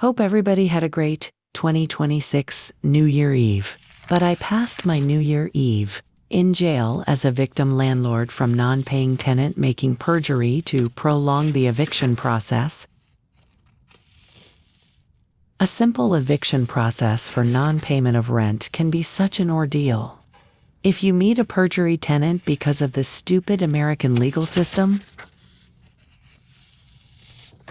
Hope everybody had a great 2026 New Year Eve. But I passed my New Year Eve in jail as a victim landlord, from non-paying tenant making perjury to prolong the eviction process. A simple eviction process for non-payment of rent can be such an ordeal. If you meet a perjury tenant because of the stupid American legal system,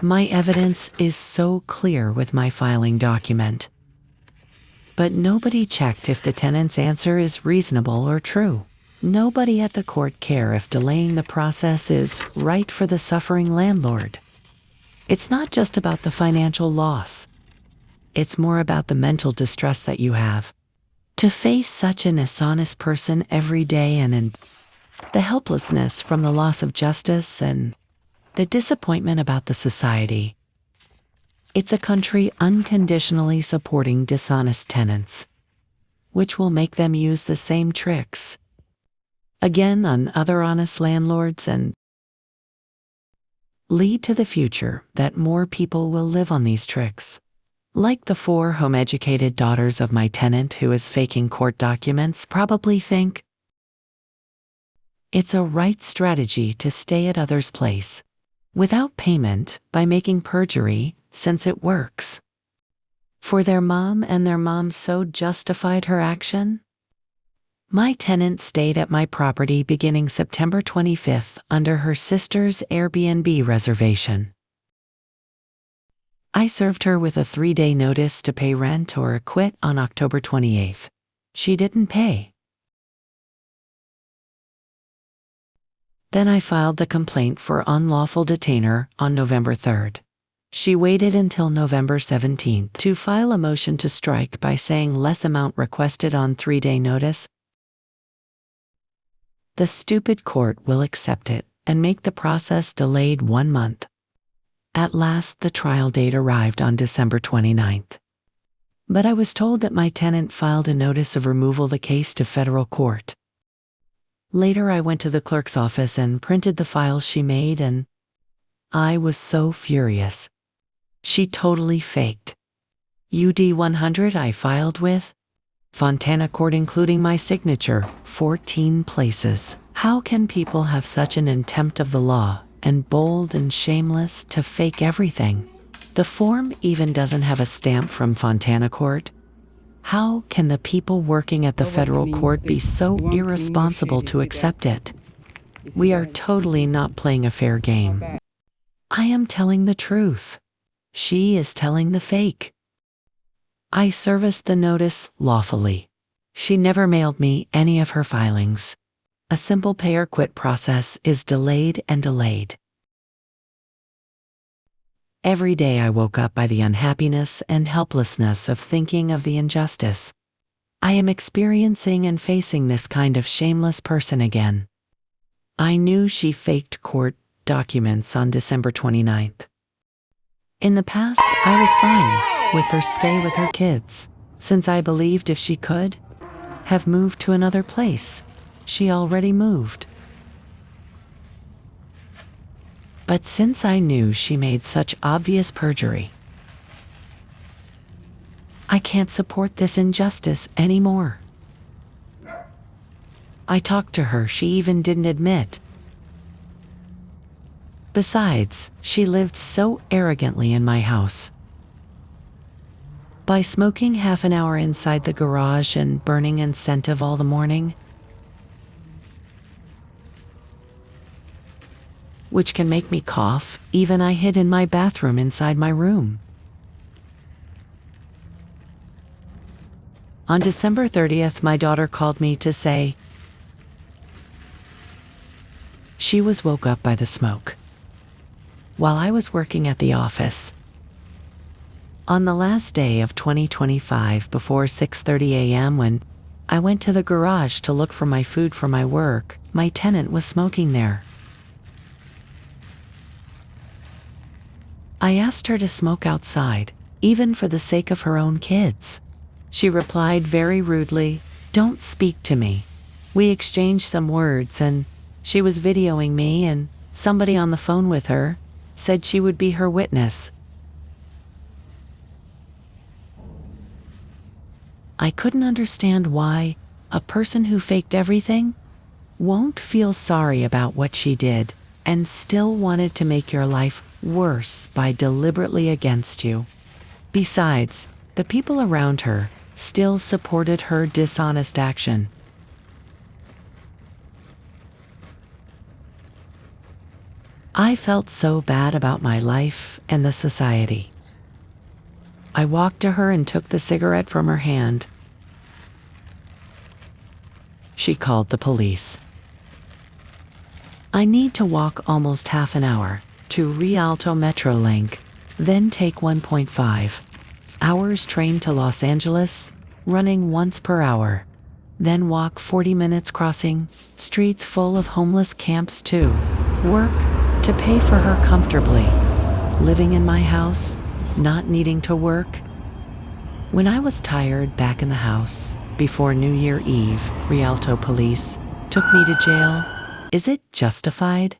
my evidence is so clear with my filing document. But nobody checked if the tenant's answer is reasonable or true. Nobody at the court care if delaying the process is right for the suffering landlord. It's not just about the financial loss. It's more about the mental distress that you have to face such an dishonest person every day, and the helplessness from the loss of justice and the disappointment about the society. It's a country unconditionally supporting dishonest tenants, which will make them use the same tricks again on other honest landlords and lead to the future that more people will live on these tricks. Like the 4 home-educated daughters of my tenant who is faking court documents probably think it's a right strategy to stay at others' place without payment by making perjury, since it works for their mom, and their mom so justified her action. My tenant stayed at my property beginning September 25th under her sister's Airbnb reservation. I served her with a 3-day notice to pay rent or quit on October 28th. She didn't pay. Then I filed the complaint for unlawful detainer on November 3rd. She waited until November 17th to file a motion to strike by saying less amount requested on 3-day notice. The stupid court will accept it and make the process delayed 1 month. At last, the trial date arrived on December 29th. But I was told that my tenant filed a notice of removal the case to federal court. Later, I went to the clerk's office and printed the files she made, and I was so furious. She totally faked. UD 100 I filed with Fontana Court, including my signature, 14 places. How can people have such an contempt of the law and bold and shameless to fake everything? The form even doesn't have a stamp from Fontana Court. How can the people working at the federal court be so irresponsible to accept it? We are totally not playing a fair game. I am telling the truth. She is telling the fake. I serviced the notice lawfully. She never mailed me any of her filings. A simple pay or quit process is delayed and delayed. Every day I woke up by the unhappiness and helplessness of thinking of the injustice. I am experiencing and facing this kind of shameless person again. I knew she faked court documents on December 29th. In the past, I was fine with her stay with her kids, since I believed if she could have moved to another place, she already moved. But since I knew she made such obvious perjury, I can't support this injustice anymore. I talked to her, she even didn't admit. Besides, she lived so arrogantly in my house. By smoking half an hour inside the garage and burning incentive all the morning, which can make me cough. Even I hid in my bathroom inside my room. On December 30th, my daughter called me to say she was woke up by the smoke while I was working at the office. On the last day of 2025, before 6:30 a.m., when I went to the garage to look for my food for my work, my tenant was smoking there. I asked her to smoke outside, even for the sake of her own kids. She replied very rudely, "Don't speak to me." We exchanged some words, and she was videoing me, and somebody on the phone with her said she would be her witness. I couldn't understand why a person who faked everything won't feel sorry about what she did and still wanted to make your life worse by deliberately against you. Besides, the people around her still supported her dishonest action. I felt so bad about my life and the society. I walked to her and took the cigarette from her hand. She called the police. I need to walk almost half an hour to Rialto Metrolink, then take 1.5 hours train to Los Angeles, running once per hour. Then walk 40 minutes crossing streets full of homeless camps to work to pay for her comfortably, living in my house, not needing to work. When I was tired back in the house, before New Year Eve, Rialto police took me to jail. Is it justified?